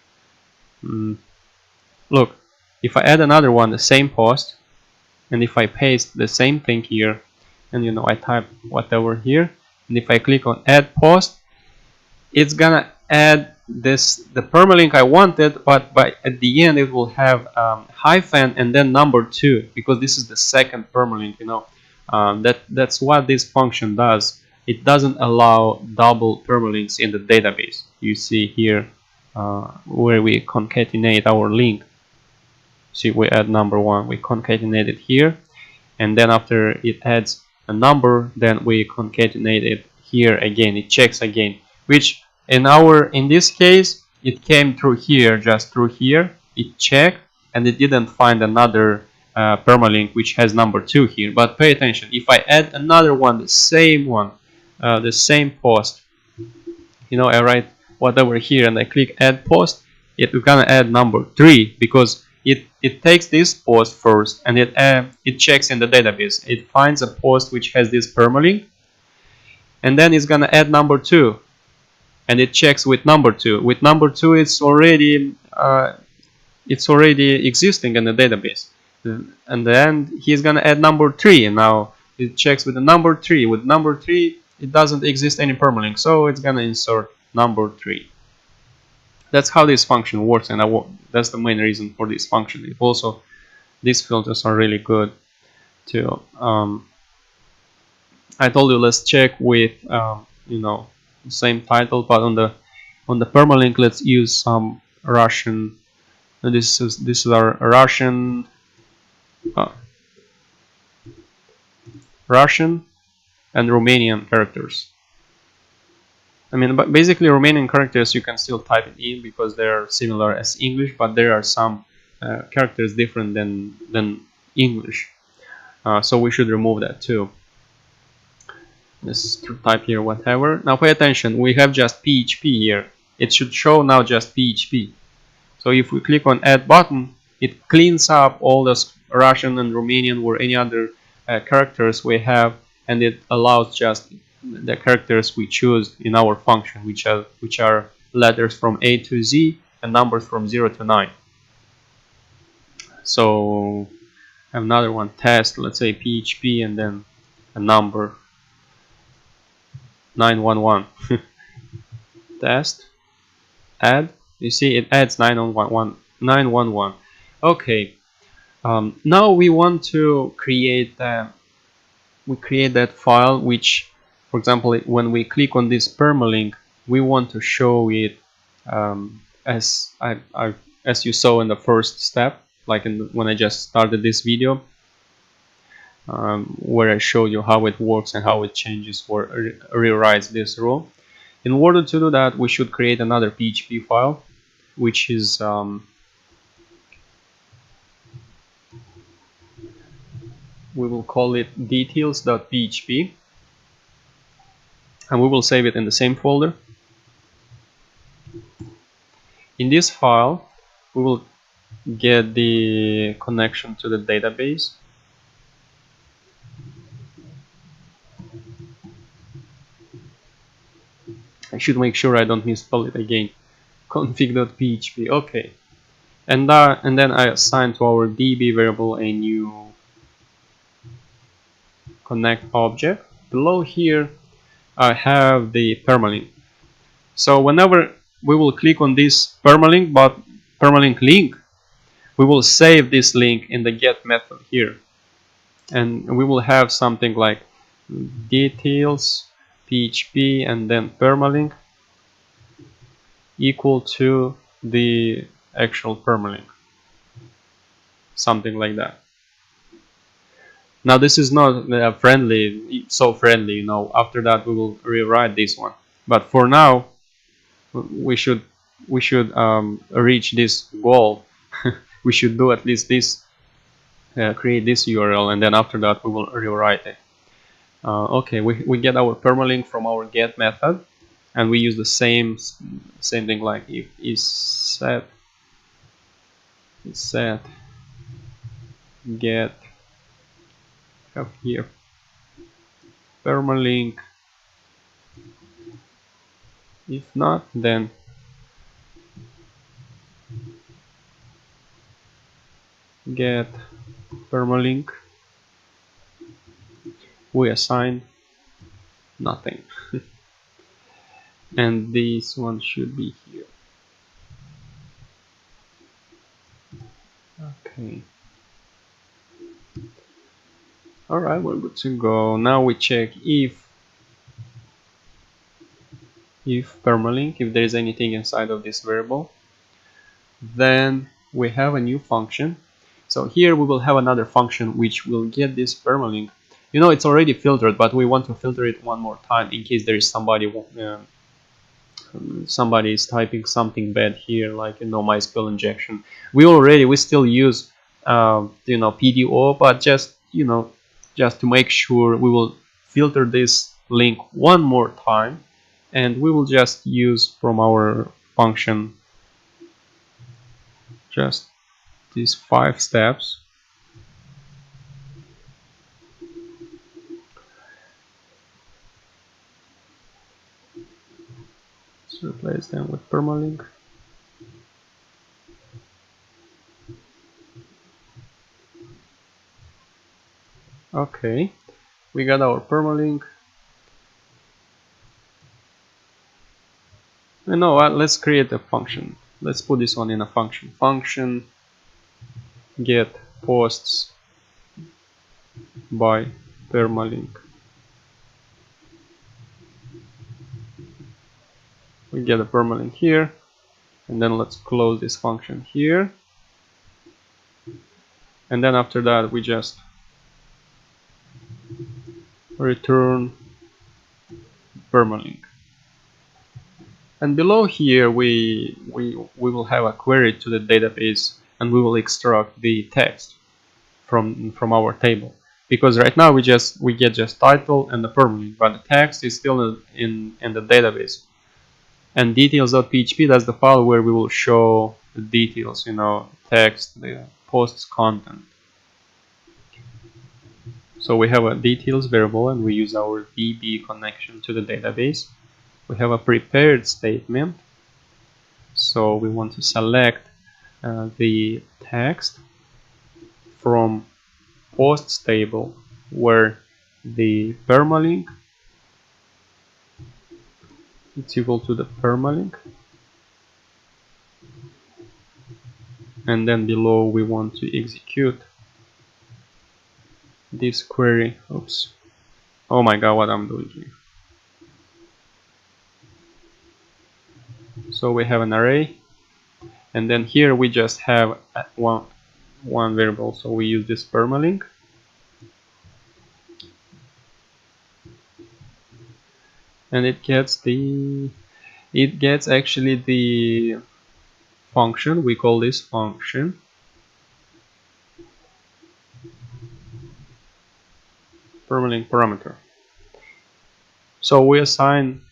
Speaker 1: Look, if I add another one, the same post, and if I paste the same thing here, and I type whatever here, and if I click on add post, it's gonna add the permalink I wanted, but at the end it will have hyphen and then number 2, because this is the second permalink. That's what this function does. It doesn't allow double permalinks in the database. You see here where we concatenate our link. See, we add number 1, we concatenate it here, and then after it adds a number, then we concatenate it here again. It checks again, which in this case it came through here, just through here. It checked and it didn't find another permalink which has number 2 here. But pay attention, if I add another one, the same post, you know, I write whatever here and I click add post, it's gonna add number 3, because it takes this post first and it checks in the database. It finds a post which has this permalink, and then it's gonna add number 2, and it checks with number 2. With number 2, it's already existing in the database, and then he's gonna add number 3, and now it checks with the number 3. With number 3, it doesn't exist any permalink, so it's gonna insert number 3. That's how this function works, and that's the main reason for this function. Also, these filters are really good too. I told you, let's check with you know, same title, but on the permalink, let's use some Russian. This is our Russian and Romanian characters. I mean, but basically Romanian characters you can still type it in because they are similar as English, but there are some characters different than English, so we should remove that too. Let's type here whatever. Now pay attention, we have just PHP here. It should show now just PHP. So if we click on add button, it cleans up all those Russian and Romanian or any other characters we have, and it allows just the characters we choose in our function, which are letters from A to Z and numbers from 0 to 9. So I have another one, test, let's say PHP, and then a number 911. Test, add. You see it adds 911. Okay. Now we want to create that file, which, for example, when we click on this permalink, we want to show it as you saw in the first step, like when I just started this video, where I showed you how it works and how it changes or rewrites this rule. In order to do that, we should create another PHP file, which is we will call it details.php, and we will save it in the same folder. In this file, we will get the connection to the database. I should make sure I don't misspell it again. config.php. Okay, and then I assign to our DB variable a new connect object. Below here, I have the permalink. So whenever we will click on this permalink link, we will save this link in the get method here, and we will have something like details PHP and then permalink equal to the actual permalink, something like that. Now this is not so friendly, you know. After that we will rewrite this one, but for now we should reach this goal. We should do at least this, create this URL, and then after that we will rewrite it. Okay, we get our permalink from our get method, and we use the same thing, like if is set get, have here permalink. If not, then get permalink. We assign nothing. And this one should be here. Okay. Alright, we're good to go. Now we check if permalink, if there is anything inside of this variable. Then we have a new function. So here we will have another function which will get this permalink. You know, it's already filtered, but we want to filter it one more time in case there is somebody is typing something bad here, like, you know, MySQL injection. We still use PDO, but just just to make sure, we will filter this link one more time, and we will just use from our function just these 5 steps. Let's replace them with permalink. Okay, we got our permalink. You know what, let's create a function. Let's put this one in a function. Function get posts by permalink. We get a permalink here, and then let's close this function here, and then after that we just return permalink. And below here we will have a query to the database, and we will extract the text from our table, because right now we get just title and the permalink, but the text is still in the database. And details.php, that's the file where we will show the details, text, the post's content. So we have a details variable, and we use our DB connection to the database. We have a prepared statement, so we want to select the text from posts table where the permalink, it's equal to the permalink, and then below we want to execute this query. Oops, oh my god, what I'm doing here. So we have an array, and then here we just have one variable, so we use this permalink, and it gets actually the function. We call this function permalink parameter. So we assign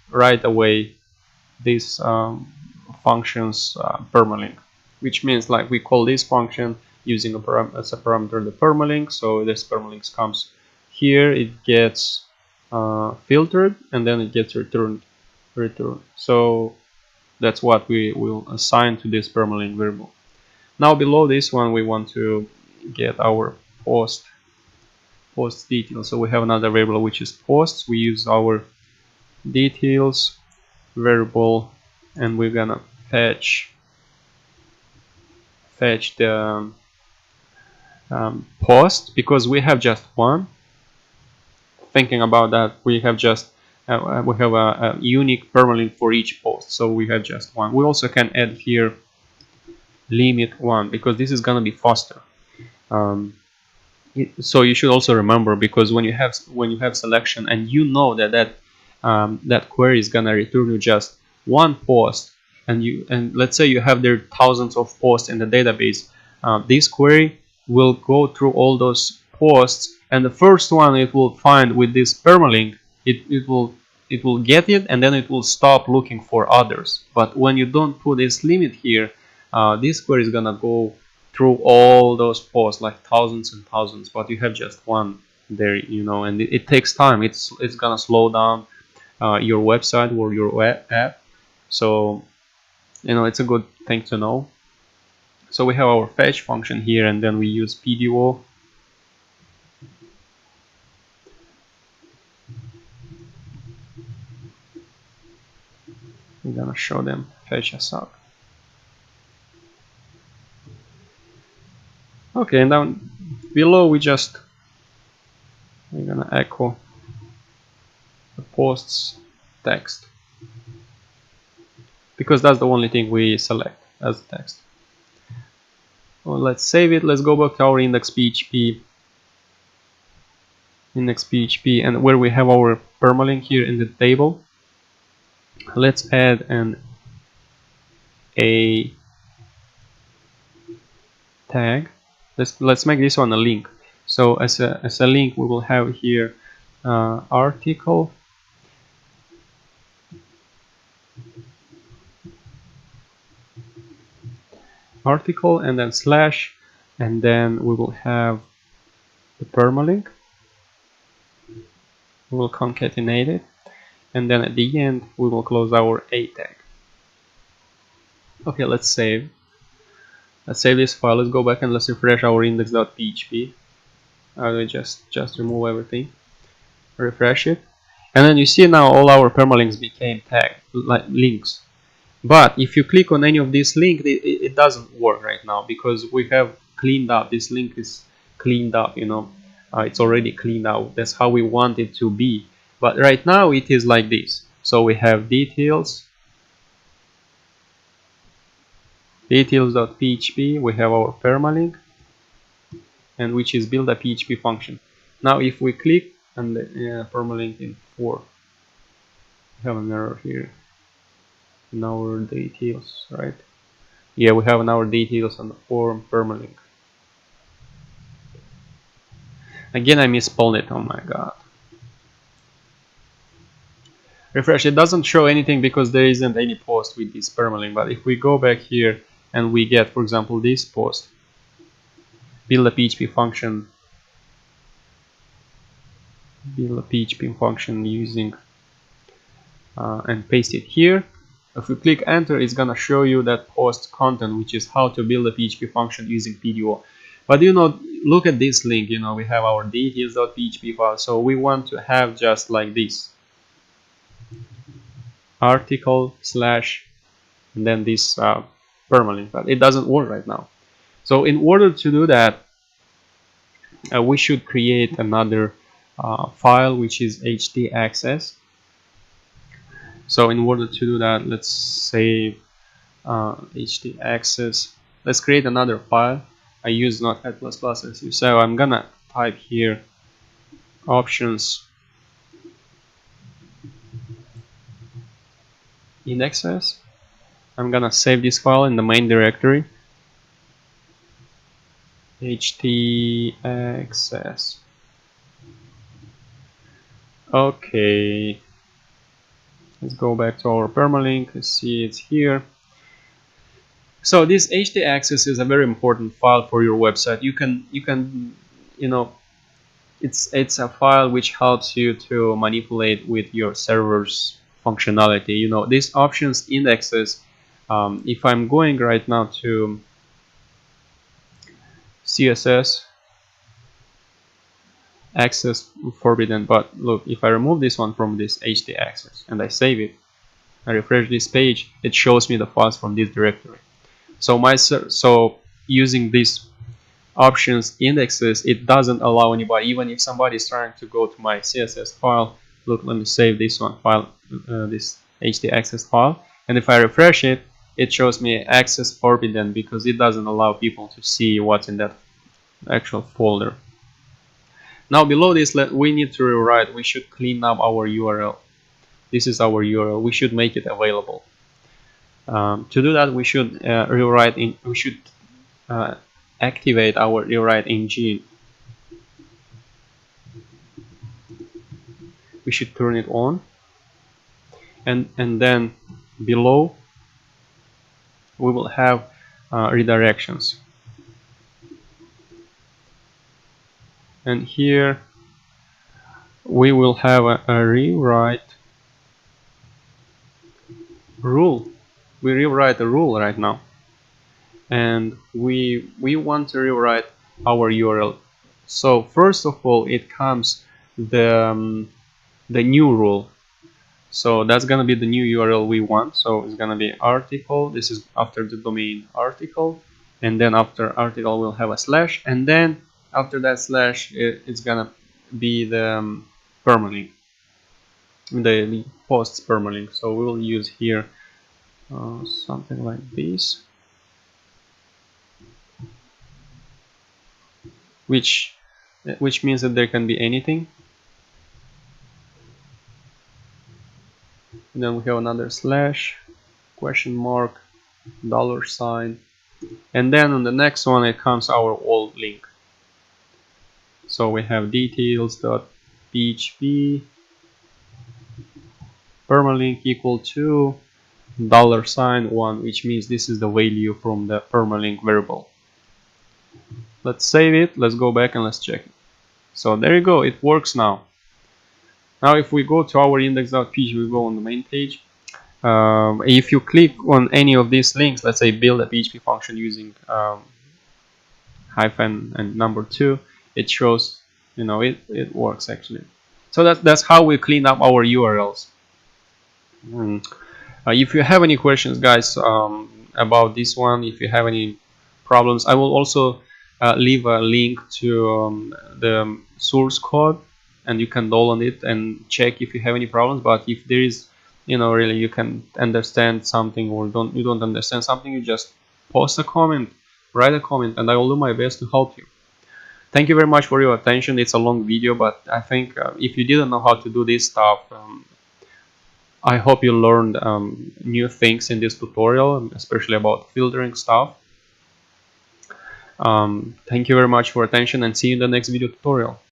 Speaker 1: right away this function's permalink, which means like we call this function using as a parameter the permalink. So this permalink comes here, it gets filtered, and then it gets returned. So that's what we will assign to this permalink variable. Now below this one we want to get our post details. So we have another variable which is posts. We use our details variable, and we're gonna fetch the post, because we have just one. Thinking about that, we have just we have a unique permalink for each post, so we have just one. We also can add here limit 1, because this is gonna be faster. So you should also remember, because when you have selection and that query is gonna return you just one post, and let's say you have there thousands of posts in the database, this query will go through all those posts, and the first one it will find with this permalink, it will get it, and then it will stop looking for others. But when you don't put this limit here, this query is gonna go through all those posts, like thousands and thousands, but you have just one there, and it takes time. It's gonna slow down your website or your web app. So it's a good thing to know. So we have our fetch function here, and then we use PDO. We're gonna show them fetch us up. Okay, and down below we're gonna echo the post's text, because that's the only thing we select as text. Well, let's save it. Let's go back to our index.php, and where we have our permalink here in the table, let's add an a tag let's make this one a link. So as a link, we will have here article, and then slash, and then we will have the permalink. We will concatenate it, and then at the end we will close our a tag. Okay, let's save this file. Let's go back and let's refresh our index.php. I will just remove everything, refresh it, and then you see now all our permalinks became tagged like links. But if you click on any of these links, it doesn't work right now, because we have cleaned up. This link is cleaned up, you know, it's already cleaned out. That's how we want it to be. But right now it is like this. So we have details.php, we have our permalink, and which is build a PHP function. Now if we click on the permalink in 4, we have an error here in our details, right? Yeah, we have our details on the form permalink. Again, I misspelled it. Oh my god. Refresh. It doesn't show anything because there isn't any post with this permalink. But if we go back here and we get, for example, this post, build a PHP function, using and paste it here. If you click enter, it's gonna show you that post content, which is how to build a PHP function using PDO. But you know, look at this link. You know, we have our details.php file, so we want to have just like this article slash and then this permalink, but it doesn't work right now. So in order to do that, we should create another file, which is htaccess. So in order to do that, let's save htaccess. Let's create another file. I use Notepad++, as you saw. I'm gonna type here options indexes. I'm gonna save this file in the main directory, htaccess. Okay, let's go back to our permalink. Let's see, it's here. So this htaccess is a very important file for your website. You can you know, it's a file which helps you to manipulate with your server's functionality. You know, these options indexes. If I'm going right now to CSS, access forbidden, but look, if I remove this one from this htaccess and I save it, I refresh this page, it shows me the files from this directory. So using these options indexes, it doesn't allow anybody, even if somebody is trying to go to my CSS file. Look, let me save this one file, this htaccess file, and if I refresh it, it shows me access forbidden, because it doesn't allow people to see what's in that actual folder. Now below this, we need to rewrite. We should clean up our URL. This is our URL. We should make it available. To do that, we should activate our rewrite engine. We should turn it on, and then below we will have redirections, and here we will have a rewrite rule. We rewrite a rule right now, and we want to rewrite our URL. So first of all, it comes the new rule. So that's gonna be the new URL we want. So it's gonna be article. This is after the domain article, and then after article we'll have a slash, and then after that slash it's gonna be the permalink, the posts permalink. So we will use here something like this, which means that there can be anything. And then we have another slash, question mark, $, and then on the next one it comes our old link. So we have details.php permalink equal to $1, which means this is the value from the permalink variable. Let's save it, let's go back and let's check it. So there you go, it works now. Now if we go to our index.php, we go on the main page. If you click on any of these links, let's say build a PHP function using hyphen and number 2, it shows, you know, it works actually. So that's how we clean up our URLs. If you have any questions, guys, about this one, if you have any problems, I will also leave a link to the source code, and you can download it and check if you have any problems. But if there is, you know, really you can understand something or you don't understand something, you just post a comment, write a comment, and I will do my best to help you. Thank you very much for your attention. It's a long video, but I think if you didn't know how to do this stuff, I hope you learned new things in this tutorial, especially about filtering stuff. Thank you very much for attention, and see you in the next video tutorial.